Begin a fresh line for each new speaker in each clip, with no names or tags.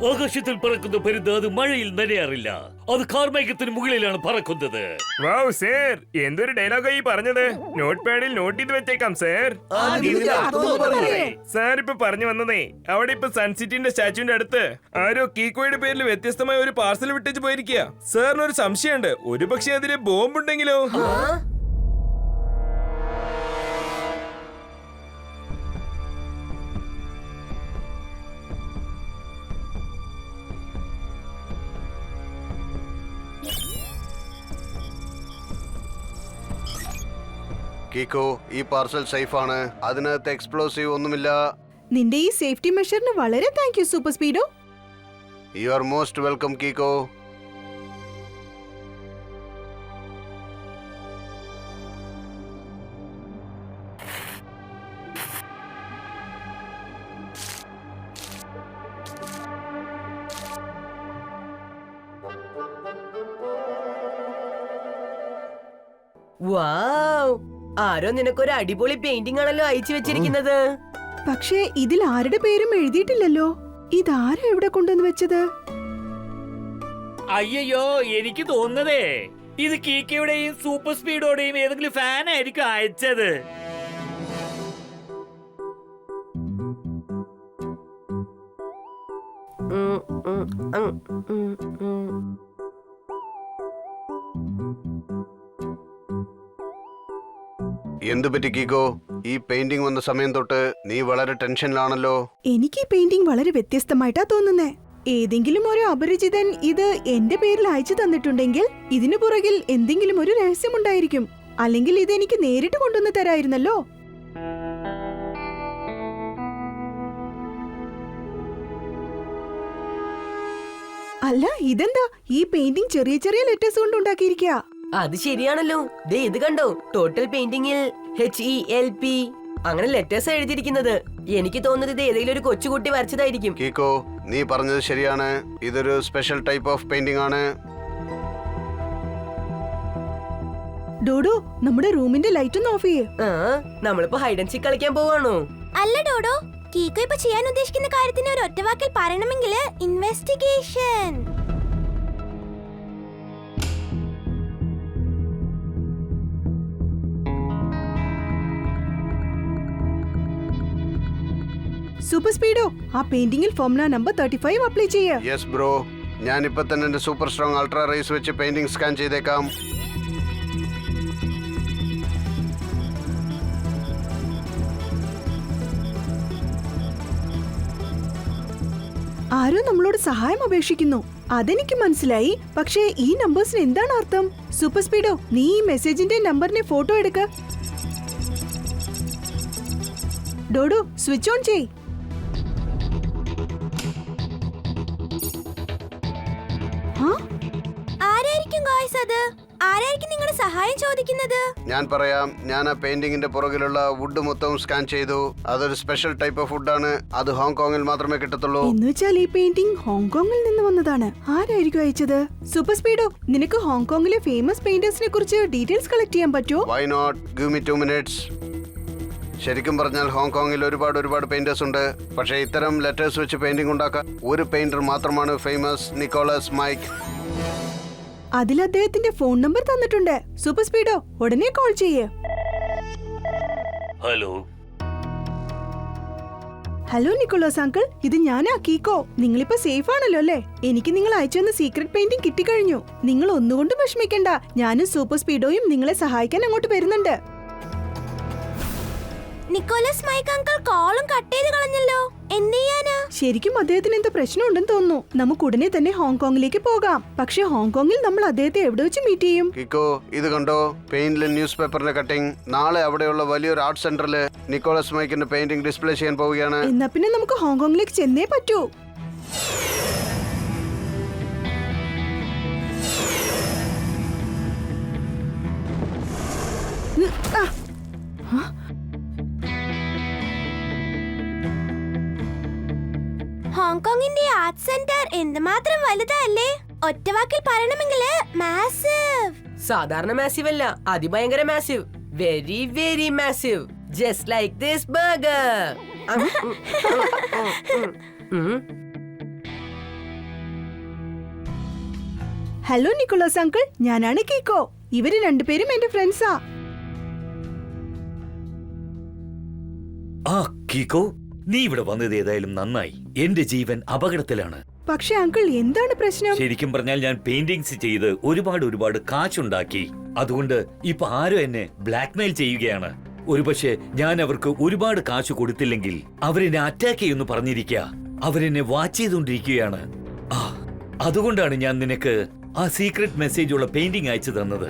ആകാശത്തിൽ പറക്കുന്ന പരുന്ത് അത് മഴയിൽ നനയാറില്ല. അത് കാർമേഘത്തിന് മുകളിലാണ് പറക്കുന്നത്.
വൗ സർ, എന്തൊരു ഡയലോഗാ ഈ പറഞ്ഞത്. നോട്ട് പാഡിൽ നോട്ട് ചെയ്ത് വെച്ചേക്കാം സർ. സാർ ഇപ്പൊ പറഞ്ഞു വന്നതേ, അവിടെ ഇപ്പൊ സൺസിറ്റിന്റെ സ്റ്റാച്ചുവിന്റെ അടുത്ത് ആരോ കീക്കോയുടെ പേരിൽ വ്യത്യസ്തമായ ഒരു പാർസൽ വിട്ടേച്ച് പോയിരിക്കുക. സാറിന് ഒരു സംശയമുണ്ട്, ഒരു പക്ഷേ അതിലെ ബോംബുണ്ടെങ്കിലോ?
കീക്കോ, ഈ പാർസൽ സേഫ് ആണ്. അതിനകത്ത് എക്സ്പ്ലോസീവ് ഒന്നുമില്ല.
നിന്റെ ഈ സേഫ്റ്റി മെഷറിന് വളരെ thank you super Speedo.
You are most welcome Kiko.
Wow, ആരോ നിനക്കൊരു അടിപൊളി പെയിന്റിംഗ് ആണല്ലോ അയച്ചു വെച്ചിരിക്കുന്നത്.
പക്ഷേ ഇതിൽ ആരുടെ പേരും എഴുതിയിട്ടില്ലല്ലോ. ഇതാരാ എവിടെ കൊണ്ടുവന്ന് വെച്ചത്?
അയ്യോ, എനിക്ക് തോന്നുന്നതേ ഇത് കീക്കയുടെയും സൂപ്പർ സ്പീഡോടെയും ഏതെങ്കിലും ഫാൻ ആയിരിക്കും അയച്ചത്.
എന്തു പറ്റി കീക്കോ? ഈ പെയിന്റിംഗ് വന്ന സമയം തൊട്ട് നീ വളരെ ടെൻഷനിലാണല്ലോ.
എനിക്ക് ഈ പെയിന്റിംഗ് വളരെ വ്യത്യസ്തമായിട്ടാ തോന്നുന്നേ. ഏതെങ്കിലും ഒരു അപരിചിതൻ ഇത് എന്റെ പേരിൽ അയച്ചു തന്നിട്ടുണ്ടെങ്കിൽ ഇതിനു പുറകിൽ എന്തെങ്കിലും ഒരു രഹസ്യമുണ്ടായിരിക്കും. അല്ലെങ്കിൽ ഇത് എനിക്ക് നേരിട്ട് കൊണ്ടുവന്ന് തരായിരുന്നല്ലോ. അല്ല, ഇതെന്താ ഈ പെയിന്റിംഗ് ചെറിയ ചെറിയ ലെറ്റേഴ്സ് കൊണ്ട് ഉണ്ടാക്കിയിരിക്കുക?
അത് ശരിയാണല്ലോ. ദേ ഇത് കണ്ടോ, ടോട്ടൽ പെയിന്റിംഗിൽ HELP അങ്ങനെ ലെറ്റേഴ്സ് എഴുതിയിരിക്കുന്നത്. എനിക്ക് തോന്നുന്നത് ഇത് ഏതെങ്കിലും ഒരു കൊച്ചുകുട്ടി വരച്ചതായിരിക്കും.
കീക്കോ, നീ പറഞ്ഞത് ശരിയാണ്. ഇതൊരു സ്പെഷ്യൽ ടൈപ്പ് ഓഫ് പെയിന്റിംഗ് ആണ്.
ഡോഡോ, നമ്മുടെ റൂമിന്റെ ലൈറ്റ് ഒന്ന് ഓഫ് ചെയ്യേ.
നമ്മളിപ്പോ ഹൈഡ് ആൻഡ് സീക്ക് കളിക്കാൻ പോവാണോ?
അല്ല ഡോഡോ, കീക്കോ ഇപ്പൊ ചെയ്യാൻ ഉദ്ദേശിക്കുന്ന കാര്യത്തിന് ഒരു ഒറ്റവാക്കിൽ പറയണമെങ്കിൽ ഇൻവെസ്റ്റിഗേഷൻ.
സൂപ്പർ സ്പീഡോ, ആ പെയിന്റിംഗിൽ ഫോർമുല നമ്പർ 35 അപ്ലൈ ചെയ്യേ.
യെസ് ബ്രോ, ഞാൻ ഇപ്പൊ തന്നെ എന്റെ സൂപ്പർ സ്ട്രോങ് അൾട്രാ റേസ് വെച്ച് പെയിന്റിംഗ് സ്കാൻ ചെയ്തേക്കാം.
ആരോ നമ്മളോട് സഹായം അപേക്ഷിക്കുന്നു. അതെനിക്ക് മനസ്സിലായി. പക്ഷേ ഈ നമ്പേഴ്സിന് എന്താണ് അർത്ഥം? സൂപ്പർ സ്പീഡോ, നീ ഈ മെസ്സേജിന്റെ നമ്പറിനെ ഫോട്ടോ എടുക്ക. ഡോഡോ, സ്വിച്ച് ഓൺ ചെയ്.
ആരായിരിക്കും ഗായ്സ് അത്? ആരായിരിക്കും നിങ്ങളുടെ സഹായം ചോദിക്കുന്നത്?
ഞാൻ പറയാം. ഞാൻ ആ പെയിന്റിംഗിന്റെ പുറകിലുള്ള വുഡ് മൊത്തം സ്കാൻ ചെയ്തു. അതൊരു സ്പെഷ്യൽ ടൈപ്പ് ഓഫ് വുഡാണ്. അത് ഹോങ്കോങ്ങിൽ മാത്രമേ കിട്ടത്തുള്ളൂ.
എന്നുവെച്ചാൽ ഈ പെയിന്റിംഗ് ഹോങ്കോങ്ങിൽ നിന്ന് വന്നതാണ്. ആരായിരിക്കും അയച്ചത്? സൂപ്പർ സ്പീഡോ, നിനക്ക് ഹോങ്കോങ്ങിലെ ഫേമസ് പെയിന്റേഴ്സിനെ കുറിച്ച് ഡീറ്റെയിൽസ് കളക്ട് ചെയ്യാൻ പറ്റുമോ?
Why not, give me 2 minutes. ശരിക്കും പറഞ്ഞാൽ ഹോങ്കോങ്ങിൽ ഒരുപാട് പെയിന്റേഴ്സ് ഉണ്ട്. പക്ഷേ ഇത്തരം ലെറ്റേഴ്സ് വെച്ച് പെയിന്റിംഗ് ഉണ്ടാക്കാൻ ഒരു പെയിന്റർ മാത്രമാണ് ഫേമസ്, നിക്കോളസ് മൈക്ക്.
അതിൽ അദ്ദേഹത്തിന്റെ ഫോൺ നമ്പർ തന്നിട്ടുണ്ട്. സൂപ്പർ സ്പീഡോ, ഉടനെ കോൾ ചെയ്യേ.
ഹലോ
ഹലോ നിക്കോളസ് അങ്കിൾ, ഇത് ഞാനാ കീക്കോ. നിങ്ങളിപ്പോ സേഫ് ആണല്ലോ അല്ലേ? എനിക്ക് നിങ്ങൾ അയച്ചുവന്ന സീക്രട്ട് പെയിന്റിംഗ് കിട്ടിക്കഴിഞ്ഞു. നിങ്ങൾ ഒന്നുകൊണ്ടും വിഷമിക്കണ്ട. ഞാനും സൂപ്പർ സ്പീഡോയും നിങ്ങളെ സഹായിക്കാൻ അങ്ങോട്ട് വരുന്നുണ്ട്.
നിക്കോളസ് മൈക്ക് അങ്കിൾ കോളും കട്ട് ചെയ്ത് കളഞ്ഞല്ലോ. എന്ത് ചെയ്യാനാ?
ശരിക്കും അദ്ദേഹത്തിന് എന്തോ പ്രശ്നമുണ്ടെന്ന് തോന്നുന്നു. നമുക്ക് ഉടനെ തന്നെ ഹോങ്കോങ്ങിലേക്ക് പോകാം. പക്ഷെ ഹോങ്കോങ്ങിൽ നമ്മൾ അദ്ദേഹത്തെ എവിടെ വെച്ച് മീറ്റ് ചെയ്യും?
കിക്കോ, ഇത് കണ്ടോ, പെയിന്റിലെ ന്യൂസ് പേപ്പറിന്റെ കട്ടിംഗ്. നാളെ അവിടെയുള്ള വലിയൊരു ആർട്ട് സെന്ററിൽ നിക്കോളസ് മൈക്കിന്റെ പെയിന്റിംഗ് ഡിസ്പ്ലേ ചെയ്യാൻ പോവുകയാണ്.
എന്നാ പിന്നെ നമുക്ക് ഹോങ്കോങ്ങിലേക്ക് ചെന്നേ പറ്റൂ.
ഹോങ്കോങ്ങിന്റെ ആർട്ട് സെന്റർ എന്തുമാത്രം വലുതല്ലേ? ഒറ്റവാക്കിൽ പറയണമെങ്കിൽ മാസീവ്.
സാധാരണ മാസീവ് അല്ല, അതിഭയങ്കര massive. Very very massive. Just like this burger.
Hello Nicholas uncle, ഞാനാണ് കീക്കോ. ഇവര് രണ്ടുപേരും എന്റെ ഫ്രണ്ട്സാ.
ആ കീക്കോ, നീ ഇവിടെ വന്നത് ഏതായാലും നന്നായി. എന്റെ ജീവൻ അപകടത്തിലാണ്.
പക്ഷെ അങ്കിൾ, എന്താണ് പ്രശ്നം?
ശരിക്കും പറഞ്ഞാൽ ഞാൻ പെയിന്റിങ്സ് ചെയ്ത് ഒരുപാട് കാശുണ്ടാക്കി. അതുകൊണ്ട് ഇപ്പൊ ആരോ എന്നെ ബ്ലാക്ക്മെയിൽ ചെയ്യുകയാണ്. ഒരുപക്ഷെ ഞാൻ അവർക്ക് ഒരുപാട് കാശ് കൊടുത്തില്ലെങ്കിൽ അവരെന്നെ അറ്റാക്ക് ചെയ്യുമെന്ന് പറഞ്ഞിരിക്കുക. അവരെന്നെ വാച്ച് ചെയ്തുകൊണ്ടിരിക്കുകയാണ്. അതുകൊണ്ടാണ് ഞാൻ നിനക്ക് ആ സീക്രട്ട് മെസ്സേജ് ഉള്ള പെയിന്റിംഗ് അയച്ചു തന്നത്.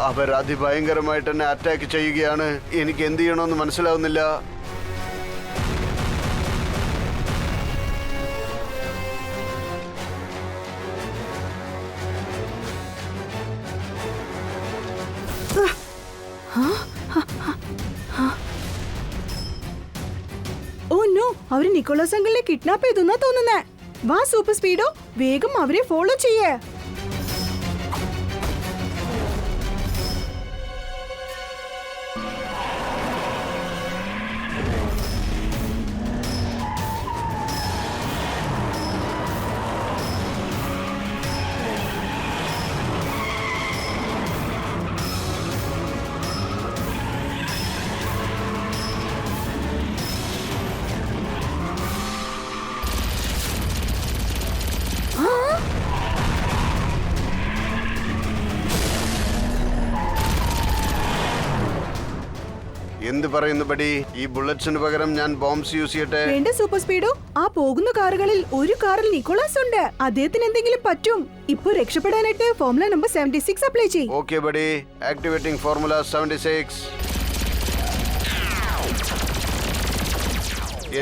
അവർ അതിഭയങ്കരമായിട്ട് എന്നെ അറ്റാക്ക് ചെയ്യുകയാണ്. എനിക്ക് എന്ത് ചെയ്യണമെന്ന് മനസ്സിലാവുന്നില്ല.
ഓ നോ, അവര് നിക്കോളാസ് അങ്കിളിനെ കിഡ്നാപ്പ് ചെയ്തെന്നാ തോന്നുന്നേ. വാ സൂപ്പർ സ്പീഡോ, വേഗം അവരെ ഫോളോ ചെയ്യേ.
എന്ത് പറയുന്നു ബഡി? ഈ ബുള്ളറ്റ്സിന് പകരം ഞാൻ ബോംബ്സ് യൂസ് ചെയ്യട്ടെ?
വേണ്ട സൂപ്പർ സ്പീഡോ, ആ പോകുന്ന കാറുകളിൽ ഒരു കാറിൽ നിക്കോളാസ് ഉണ്ട്. അദ്ദേഹത്തിന് എന്തെങ്കിലും പറ്റും. ഇപ്പൊ രക്ഷപ്പെടാനായിട്ട് ഫോർമുല നമ്പർ 76 അപ്ലൈ ചെയ്യും.
Okay buddy, activating formula 76.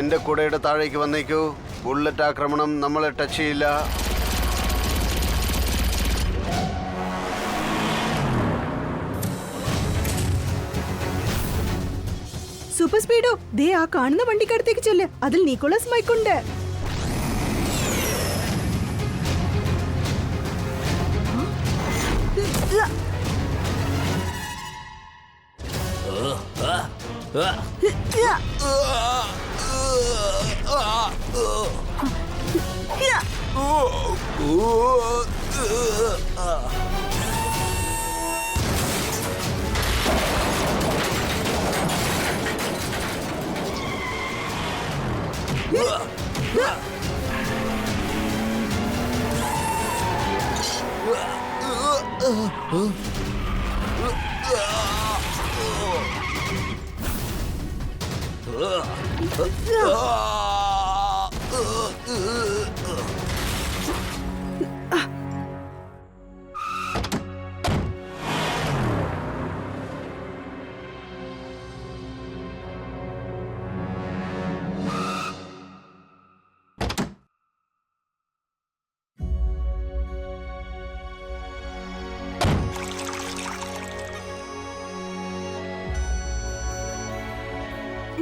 എന്റെ കുടയുടെ താഴേക്ക് വന്നേക്കൂ. ബുള്ളറ്റ് ആക്രമണം നമ്മളെ ടച്ച് ചെയ്യില്ല.
സൂപ്പർ സ്പീഡോ, ദേ ആ കാണുന്ന വണ്ടിക്കടുത്തേക്ക് ചെല്ല്. അതിൽ നിക്കോളാസ് മൈക്കുണ്ട്.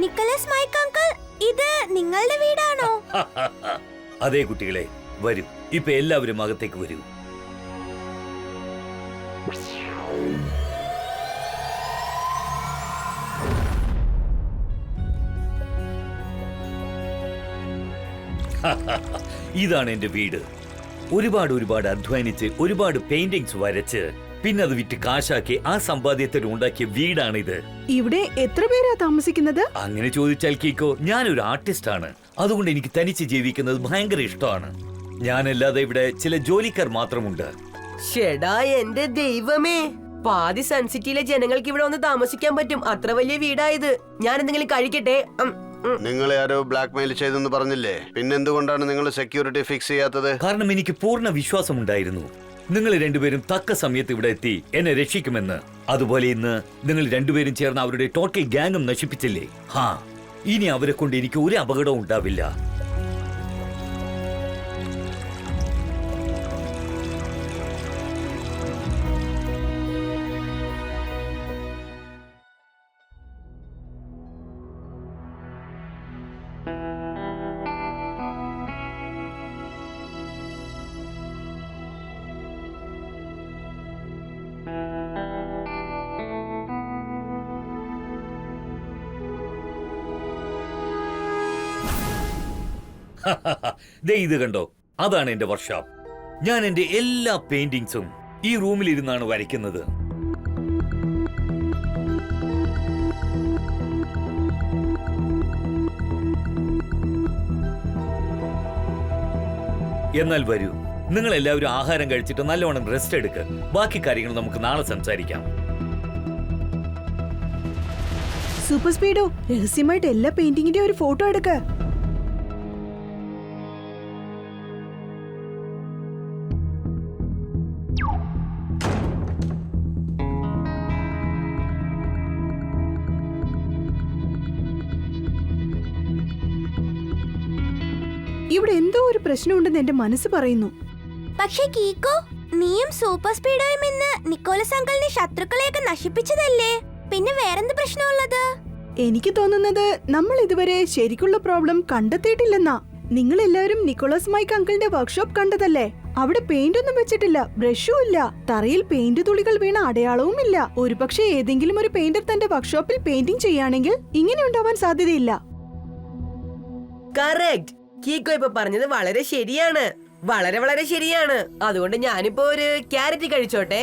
നിക്കോളാസ് മൈക്ക് അങ്കിൾ, ഇത് നിങ്ങളുടെ വീടാണോ?
അതെ കുട്ടികളെ, വരൂ. ഇപ്പൊ എല്ലാവരും അകത്തേക്ക് വരൂ. ഇതാണ് എന്റെ വീട്. ഒരുപാട് അധ്വാനിച്ച് ഒരുപാട് പെയിന്റിങ്സ് വരച്ച് പിന്നെ അത് വിറ്റ് കാശാക്കി ആ സമ്പാദ്യത്തിൽ ഉണ്ടാക്കിയ വീടാണിത്.
ഇവിടെ എത്ര പേരാ താമസിക്കുന്നത്?
അങ്ങനെ ചോദിച്ചാൽ കീക്കോ, ഞാനൊരു ആർട്ടിസ്റ്റ് ആണ്. അതുകൊണ്ട് എനിക്ക് തനിച്ച് ജീവിക്കുന്നത് ഭയങ്കര ഇഷ്ടമാണ്. ഞാനല്ലാതെ ഇവിടെ ചില ജോലിക്കാർ മാത്രമുണ്ട്.
ഷെടാ എന്റെ ദൈവമേ, പാതി സൺസിറ്റിയിലെ ജനങ്ങൾക്ക് ഇവിടെ വന്ന് താമസിക്കാൻ പറ്റും. അത്ര വലിയ വീടായത്. ഞാൻ എന്തെങ്കിലും കഴിക്കട്ടെ?
നിങ്ങളെ ആരോ ബ്ലാക്ക്മെയിൽ ചെയ്തെന്ന് പറഞ്ഞില്ലേ? പിന്നെന്തുകൊണ്ടാണ് നിങ്ങൾ സെക്യൂരിറ്റി ഫിക്സ് ചെയ്യാത്തത്?
കാരണം എനിക്ക് പൂർണ്ണ വിശ്വാസമുണ്ടായിരുന്നു നിങ്ങൾ രണ്ടുപേരും തക്ക സമയത്ത് ഇവിടെ എത്തി എന്നെ രക്ഷിക്കുമെന്ന്. അതുപോലെ ഇന്ന് നിങ്ങൾ രണ്ടുപേരും ചേർന്ന് അവരുടെ ടോട്ടൽ ഗാങ്ങും നശിപ്പിച്ചില്ലേ? ഇനി അവരെ കൊണ്ട് എനിക്ക് ഒരു അപകടവും ഉണ്ടാവില്ല. ദേ ഇത് കണ്ടോ, അതാണ് എന്റെ വർക്ക്ഷോപ്പ്. ഞാൻ എന്റെ എല്ലാ പെയിന്റിങ്സും ഈ റൂമിലിരുന്നാണ് വരയ്ക്കുന്നത്. എന്നാൽ വരൂ, നിങ്ങൾ എല്ലാവരും ആഹാരം കഴിച്ചിട്ട് നല്ലവണ്ണം റെസ്റ്റ് എടുക്ക്. ബാക്കി കാര്യങ്ങൾ നമുക്ക് നാളെ സംസാരിക്കാം.
സൂപ്പർ സ്പീഡോ, രഹസ്യമായിട്ട് എല്ലാ പെയിന്റിങ്ങിന്റെ ഒരു ഫോട്ടോ എടുക്ക. ഇവിടെ എന്തോ ഒരു പ്രശ്നമുണ്ടെന്ന് എന്റെ മനസ്സ് പറയുന്നു.
പക്ഷേ കീക്കോ, നീയും സൂപ്പർ സ്പീഡോയും ഇന്ന് നിക്കോളസ് അങ്കിളിന്റെ ശത്രുക്കളെയൊക്കെ നശിപ്പിച്ചതല്ലേ? പിന്നെ വേറെന്ത് പ്രശ്നമുള്ളത്?
എനിക്ക് തോന്നുന്നത് നമ്മൾ ഇതുവരെ ശരിക്കുള്ള പ്രോബ്ലം കണ്ടെത്തിയിട്ടില്ലെന്നാ. നിങ്ങൾ എല്ലാവരും നിക്കോളസ് മൈക്ക് അങ്കിളിന്റെ വർക്ക്ഷോപ്പ് കണ്ടതല്ലേ? അവിടെ പെയിന്റ് ഒന്നും വെച്ചിട്ടില്ല, ബ്രഷും ഇല്ല, തറയിൽ പെയിന്റ് തുളികൾ വീണ അടയാളവും ഇല്ല. ഒരുപക്ഷെ ഏതെങ്കിലും ഒരു പെയിന്റർ തന്റെ വർക്ക്ഷോപ്പിൽ പെയിന്റിംഗ് ചെയ്യുകയാണെങ്കിൽ ഇങ്ങനെ ഉണ്ടാവാൻ സാധ്യതയില്ല.
കറക്റ്റ്. കീക്കോ ഇപ്പൊ പറഞ്ഞത് വളരെ ശരിയാണ്, വളരെ വളരെ ശരിയാണ്. അതുകൊണ്ട് ഞാനിപ്പോ ഒരു ക്യാരറ്റ് കഴിച്ചോട്ടെ.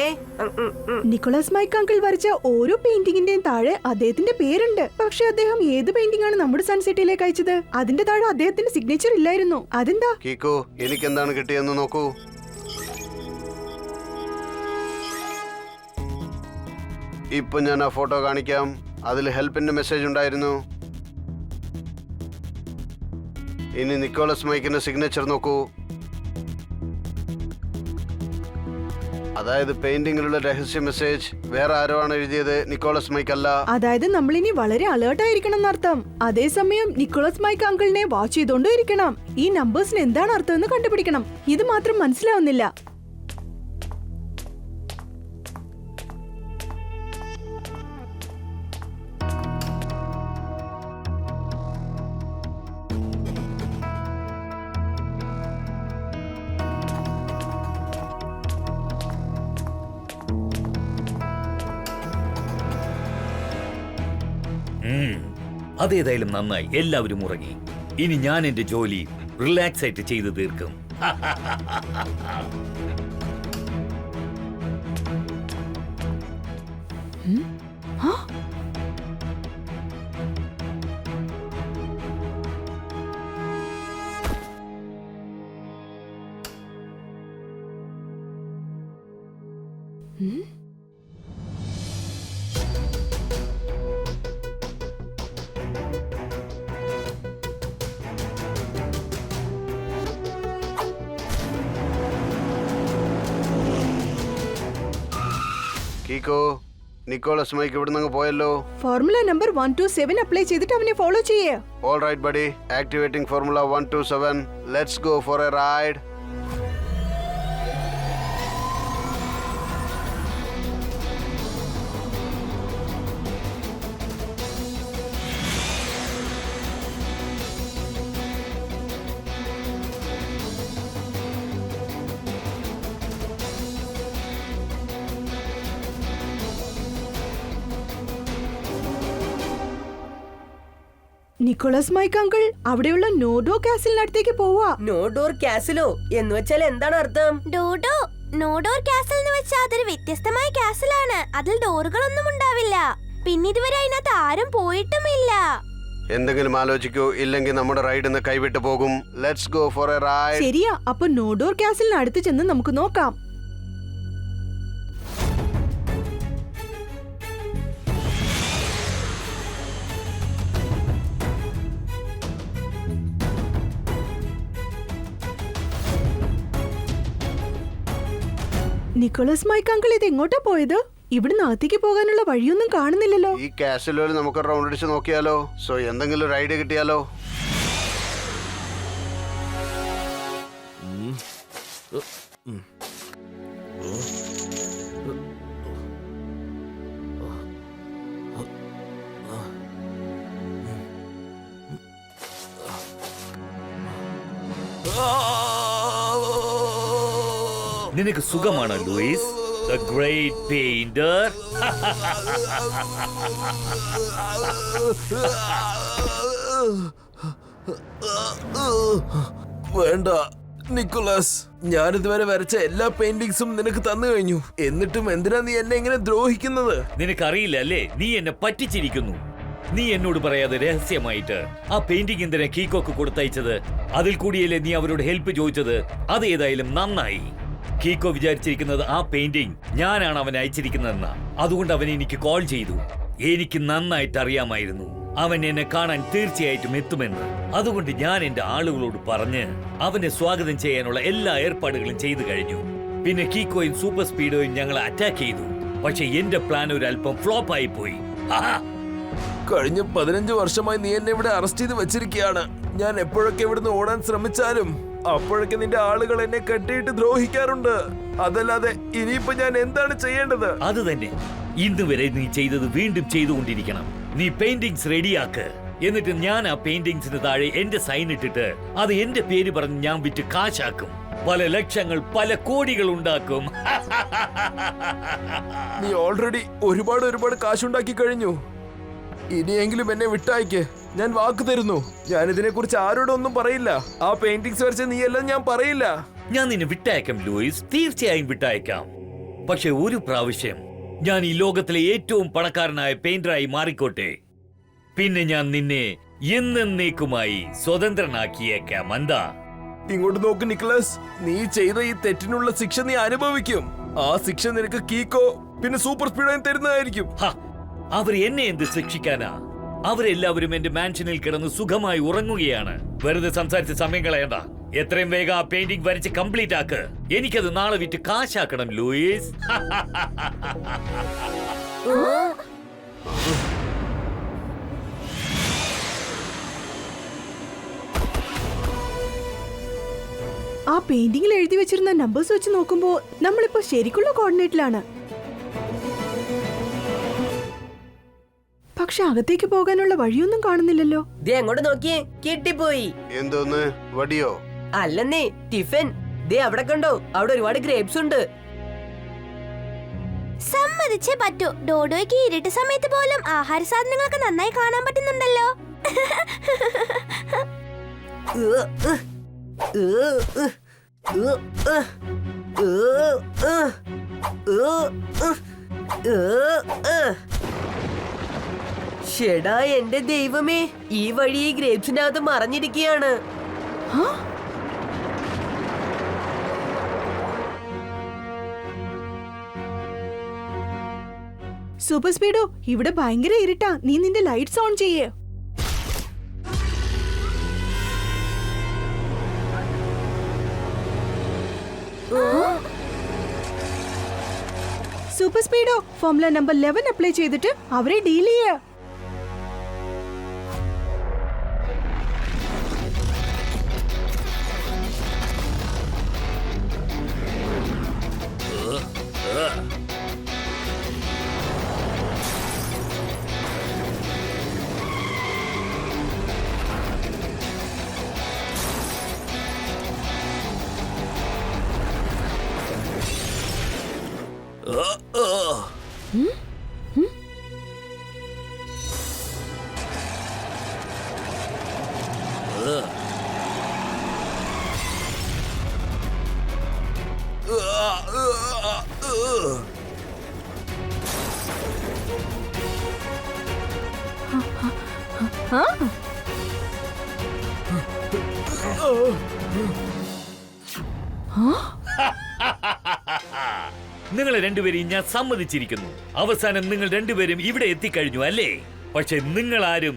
നിക്കോളസ് മൈക്ക് അങ്കിൾ വരച്ച ഓരോ പെയിന്റിങ്ങിന്റെയും താഴെ അദ്ദേഹത്തിന്റെ പേരുണ്ട്. പക്ഷെ അദ്ദേഹം ഏത് പെയിന്റിംഗ് ആണ് നമ്മുടെ സൺസെറ്റിലേക്ക് അയച്ചത്? അതിന്റെ താഴെ അദ്ദേഹത്തിന്റെ സിഗ്നേച്ചർ ഇല്ലായിരുന്നു. അതെന്താ?
കീക്കോ, എനിക്ക് എന്താണ് കിട്ടിയെന്ന് നോക്കൂ. ഇപ്പൊ ഞാൻ ആ ഫോട്ടോ കാണിക്കാം. അതിൽ ഹെൽപ്പിന്റെ മെസ്സേജ് ഉണ്ടായിരുന്നു. ഇനി നിക്കോളസ് മൈക്കിന്റെ സിഗ്നേച്ചർ നോക്കൂ. അതായത് പെയിന്റിങ്ങിലുള്ള രഹസ്യ മെസ്സേജ് വേറെ ആരോ ആണ് എഴുതിയത്, നിക്കോളസ് മൈക്ക് അല്ല.
അതായത് നമ്മൾ ഇനി വളരെ അലേർട്ട് ആയിരിക്കണം എന്നർത്ഥം. അതേസമയം നിക്കോളസ് മൈക്ക് അങ്കിളിനെ വാച്ച് ചെയ്തോണ്ടും ഇരിക്കണം. ഈ നമ്പേഴ്സിന് എന്താണ് അർത്ഥം എന്ന് കണ്ടുപിടിക്കണം. ഇത് മാത്രം മനസ്സിലാവുന്നില്ല.
അതേതായാലും നന്നായി, എല്ലാവരും ഉറങ്ങി. ഇനി ഞാൻ എന്റെ ജോലി റിലാക്സ് ആയിട്ട് ചെയ്തു തീർക്കും.
കീക്കോ, നിക്കോളസ് മൈക്ക് ഇവിടെ നിന്ന് പോയല്ലോ.
ഫോർമുല നമ്പർ 127 അപ്ലൈ ചെയ്തിട്ട് അവനെ ഫോളോ ചെയ്യേ.
All right, buddy. Activating Formula 127. Let's go for a ride.
Nicholas Mike uncle അവിടെയുള്ള നോഡോ കാസിലിനടുത്തേക്ക് പോവാ.
നോ ഡോർ കാസിലോ എന്ന് വെച്ചാൽ എന്താണ് അർത്ഥം?
ഡോഡോ, നോ ഡോർ കാസിൽ എന്ന് വെച്ചാൽ അതൊരു വ്യത്യസ്തമായ കാസിലാണ്. അതിൽ ഡോറുകളൊന്നും ഉണ്ടാവില്ല. പിന്നെ ഇതുവരെ അതിനകത്ത് ആരും പോയിട്ടുമില്ല.
എന്തെങ്കിലും ആലോചിക്കൂ, ഇല്ലെങ്കിൽ നമ്മുടെ റൈഡ് ഇന്ന് കൈവിട്ടു പോകും. Let's go for A ride.
ശരിയാ, അപ്പൊ നോഡോർ കാസിലിന് അടുത്ത് ചെന്ന് നമുക്ക് നോക്കാം. നിക്കോളസ് മൈക്ക് അങ്കിൾ ഇത് എങ്ങോട്ടാ പോയത്? ഇവിടുന്ന് അകത്തേക്ക് പോകാനുള്ള വഴിയൊന്നും കാണുന്നില്ലല്ലോ.
ഈ കാസിലോയിൽ നമുക്ക് റൗണ്ട് അടിച്ച് നോക്കിയാലോ? സോ എന്തെങ്കിലും ഒരു ഐഡിയ കിട്ടിയാലോ?
നിനക്ക് സുഖമാണ് ലൂയിസ്, ദ ഗ്രേറ്റ് പെയിന്റർ.
വേണ്ട നിക്കോളാസ്, ഞാനിതുവരെ വരച്ച എല്ലാ പെയിന്റിങ്സും നിനക്ക് തന്നു കഴിഞ്ഞു. എന്നിട്ടും എന്തിനാ നീ എന്നെ ഇങ്ങനെ ദ്രോഹിക്കുന്നത്?
നിനക്കറിയില്ല അല്ലേ, നീ എന്നെ പറ്റിച്ചിരിക്കുന്നു. നീ എന്നോട് പറയാതെ രഹസ്യമായിട്ട് ആ പെയിന്റിംഗ് എന്തിനാ കീക്കോക്ക് കൊടുത്തയച്ചത്? അതിൽ കൂടിയല്ലേ നീ അവരോട് ഹെൽപ്പ് ചോദിച്ചത്? അത് ഏതായാലും നന്നായി. കീക്കോ വിചാരിച്ചിരിക്കുന്നത് ആ പെയിന്റിംഗ് ഞാനാണ് അവൻ അയച്ചിരിക്കുന്നതെന്ന. അതുകൊണ്ട് അവൻ എനിക്ക് കോൾ ചെയ്തു. എനിക്ക് നന്നായിട്ട് അറിയാമായിരുന്നു അവൻ എന്നെ കാണാൻ തീർച്ചയായിട്ടും എത്തുമെന്ന്. അതുകൊണ്ട് ഞാൻ എന്റെ ആളുകളോട് പറഞ്ഞ് അവനെ സ്വാഗതം ചെയ്യാനുള്ള എല്ലാ ഏർപ്പാടുകളും ചെയ്തു കഴിഞ്ഞു. പിന്നെ കീക്കോയും സൂപ്പർ സ്പീഡോയും ഞങ്ങളെ അറ്റാക്ക് ചെയ്തു. പക്ഷെ എന്റെ പ്ലാൻ ഒരു അല്പം ഫ്ലോപ്പ് ആയി പോയി.
കഴിഞ്ഞ 15 വർഷമായി നീ എന്നെ ഇവിടെ അറസ്റ്റ് ചെയ്ത് വെച്ചിരിക്കുകയാണ്. ഞാൻ എപ്പോഴൊക്കെ ഇവിടുന്ന് ഓടാൻ ശ്രമിച്ചാലും അപ്പോഴൊക്കെ നിന്റെ ആളുകൾ എന്നെ കെട്ടിയിട്ട് ദ്രോഹിക്കാറുണ്ട്. അതല്ലാതെ ഇനിയിപ്പോ ഞാൻ എന്താണ് ചെയ്യേണ്ടത്?
അത് തന്നെ ഇന്ന് വരെ നീ ചെയ്തത് വീണ്ടും ചെയ്തുകൊണ്ടിരിക്കണം. നീ പെയിന്റിങ്സ് റെഡിയാക്ക്. എന്നിട്ട് ഞാൻ ആ പെയിന്റിങ്സിന് താഴെ എന്റെ സൈൻ ഇട്ടിട്ട് അത് എന്റെ പേര് പറഞ്ഞ് ഞാൻ വിറ്റ് കാശാക്കും. പല ലക്ഷങ്ങൾ, പല കോടികൾ ഉണ്ടാക്കും.
നീ ഓൾറെഡി ഒരുപാട് കാശുണ്ടാക്കി കഴിഞ്ഞു. ഇനിയെങ്കിലും എന്നെ വിട്ടയക്ക്. ഞാൻ വാക്ക് തരുന്നു, ഞാൻ ഇതിനെ കുറിച്ച് ആരോടും ഒന്നും പറയില്ല. ആ പെയിന്റിങ്സ് വരച്ച നീ എല്ലാം ഞാൻ പറയില്ല.
ഞാൻ നിന്നെ വിട്ടയക്കാം ലൂയിസ്, തീർച്ചയായും വിട്ടയക്കാം. പക്ഷെ ഒരു പ്രാവശ്യം ഞാൻ ഈ ലോകത്തിലെ ഏറ്റവും പണക്കാരനായ പെയിന്ററായി മാറിക്കോട്ടെ, പിന്നെ ഞാൻ നിന്നെ എന്നേക്കുമായി സ്വതന്ത്രനാക്കിയേക്കാം. എന്താ?
ഇങ്ങോട്ട് നോക്ക് നിക്കോളാസ്, നീ ചെയ്ത ഈ തെറ്റിനുള്ള ശിക്ഷ നീ അനുഭവിക്കും. ആ ശിക്ഷ നിനക്ക് കീക്കോ പിന്നെ സൂപ്പർ സ്പീഡോയും തരുന്നതായിരിക്കും.
അവർ എന്നെ എന്ത് ശിക്ഷിക്കാനാ? അവരെല്ലാവരും എന്റെ മാൻഷനിൽ കിടന്ന് സുഖമായി ഉറങ്ങുകയാണ്. വെറുതെ സംസാരിച്ച് സമയം കളയണ്ട. എത്രയും വേഗം ആ പെയിന്റിംഗ് വരച്ച് കംപ്ലീറ്റ് ആക്ക്. എനിക്കത് നാളെ വിറ്റ് കാശാക്കണം ലൂയിസ്.
ആ പെയിന്റിംഗിൽ എഴുതി വെച്ചിരുന്ന നമ്പേഴ്സ് വെച്ച് നോക്കുമ്പോ നമ്മളിപ്പോ ശരിക്കുള്ള കോർഡിനേറ്റിലാണ്. പക്ഷെ അകത്തേക്ക് പോകാനുള്ള വഴിയൊന്നും കാണുന്നില്ലല്ലോ.
ദേ അങ്ങോട്ട് നോക്കിയേ, കിട്ടിപ്പോയി.
എന്തോന്ന്? വടിയോ?
അല്ലെന്നേ, ടിഫിൻ. ദേ അവിടെ കണ്ടോ, അവിടെ ഒരുപാട് ഗ്രേപ്സ് ഉണ്ട്.
സമ്മതിച്ചേ പറ്റൂ. ഡോഡോയ്ക്ക് ഇരുട്ട് സമയത്ത് പോലും ആഹാര സാധനങ്ങളൊക്കെ നന്നായി കാണാൻ പറ്റുന്നുണ്ടല്ലോ.
ഷെടാ, എന്റെ ദൈവമേ, ഈ വഴി ഈ ഗ്രേപ്സിന്റെ അകത്ത് മറഞ്ഞിരിക്കുകയാണ്.
സൂപ്പർ സ്പീഡോ, ഇവിടെ ഭയങ്കര ഇരുട്ടാ. നീ നിന്റെ ലൈറ്റ്സ് ഓൺ ചെയ്യേ. സൂപ്പർ സ്പീഡോ, ഫോർമുല നമ്പർ 11 അപ്ലൈ ചെയ്തിട്ട് അവരെ ഡീൽ ചെയ്യ.
നിങ്ങൾ രണ്ടുപേരെയും ഞാൻ സമ്മതിച്ചിരിക്കുന്നു. അവസാനം നിങ്ങൾ രണ്ടുപേരും ഇവിടെ എത്തിക്കഴിഞ്ഞു അല്ലേ? പക്ഷെ നിങ്ങൾ ആരും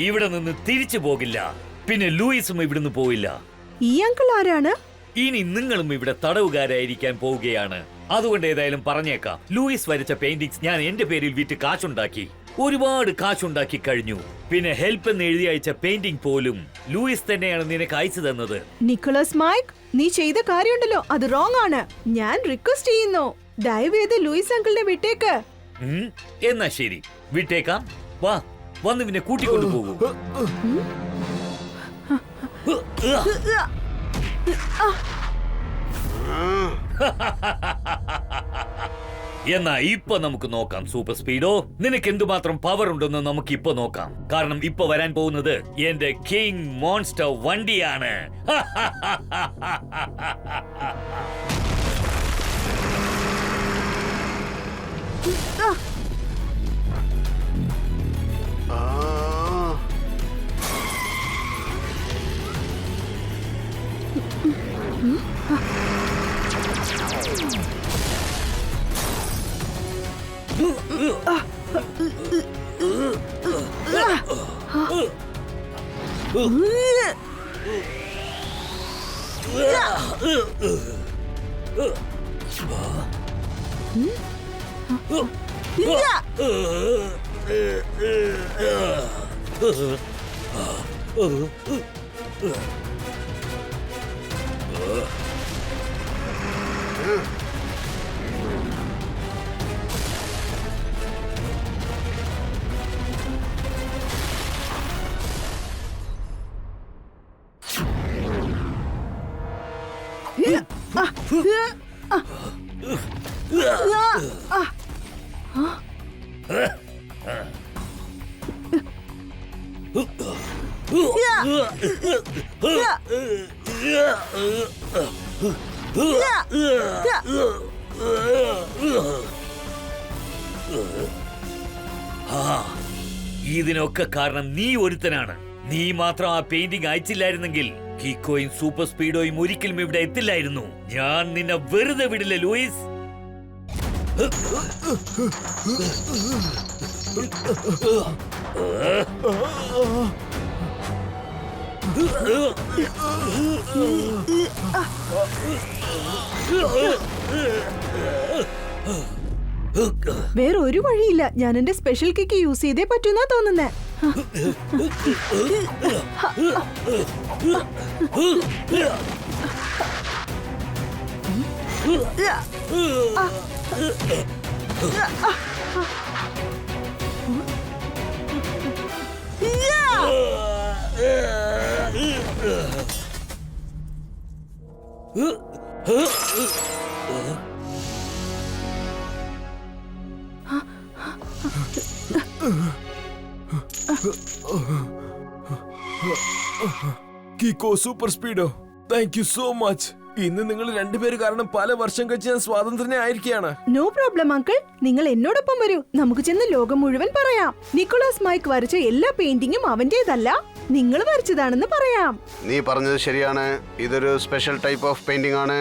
ഇവിടെ നിന്ന് തിരിച്ചു പോകില്ല. പിന്നെ ലൂയിസും ഇവിടുന്ന് പോയില്ല.
ഈ അങ്കിൾ ആരാണ്?
ഇനി നിങ്ങളും ഇവിടെ തടവുകാരായിരിക്കാൻ പോവുകയാണ്. അതുകൊണ്ട് ഏതായാലും പറഞ്ഞേക്കാം, ലൂയിസ് വരച്ച പെയിന്റിങ്സ് ഞാൻ എന്റെ പേരിൽ വിറ്റ് കാശുണ്ടാക്കി. ഒരുപാട് കാശുണ്ടാക്കി കഴിഞ്ഞു. പിന്നെ ഹെൽപ്പ് എന്ന് എഴുതി അയച്ച പെയിന്റിംഗ് പോലും ലൂയിസ് തന്നെയാണ് നിനക്ക് അയച്ചു തന്നത്.
നിക്കോളസ് മൈക്ക്, നീ ചെയ്ത കാര്യമുണ്ടല്ലോ, അത് റോങ് ആണ്. ഞാൻ റിക്വസ്റ്റ് ചെയ്യുന്നു, ദയവേത് ലൂയിസ് അങ്കിളിനെ വിട്ടേക്ക്.
എന്നാ ശരി, വിട്ടേക്കാം. വാ, വന്ന് പിന്നെ കൂട്ടിക്കൊണ്ടു പോകൂ. എന്നാ ഇപ്പൊ നമുക്ക് നോക്കാം സൂപ്പർ സ്പീഡോ. നിനക്ക് എന്തുമാത്രം പവർ ഉണ്ടെന്ന് നമുക്ക് ഇപ്പൊ നോക്കാം. കാരണം ഇപ്പൊ വരാൻ പോകുന്നത് എന്റെ കിങ് മോൺസ്റ്റർ വണ്ടിയാണ്. ഇതിനൊക്കെ കാരണം നീ ഒരുത്തനാണ്. നീ മാത്രം ആ പെയിന്റിംഗ് അയച്ചില്ലായിരുന്നെങ്കിൽ കിക്കോയും സൂപ്പർ സ്പീഡോയും ഒരിക്കലും ഇവിടെ എത്തില്ലായിരുന്നു. ഞാൻ നിന്നെ വെറുതെ വിടില്ല ലൂയിസ്.
വേറെ ഒരു വഴിയില്ല. ഞാൻ എന്റെ സ്പെഷ്യൽ കിക്ക് യൂസ് ചെയ്തേ പറ്റൂന്നാ തോന്നുന്നേ.
Kiko, super Speedo, thank you so much. ഇന്ന് നിങ്ങൾ രണ്ടുപേര് കാരണം പല വർഷം കഴിച്ച് ഞാൻ സ്വാതന്ത്ര്യനായിരിക്കുകയാണ്.
No problem uncle. നിങ്ങൾ എന്നോടൊപ്പം വരൂ. നമുക്ക് ചെന്ന് ലോകം മുഴുവൻ പറയാം നിക്കോളാസ് മൈക്ക് വരച്ച എല്ലാ പെയിന്റിങ്ങും അവന്റേതല്ല, നിങ്ങൾ വരച്ചതാണെന്ന് പറയാം.
നീ പറഞ്ഞത് ശരിയാണ്. ഇതൊരു സ്പെഷ്യൽ ടൈപ്പ് ഓഫ് പെയിന്റിംഗ് ആണ്.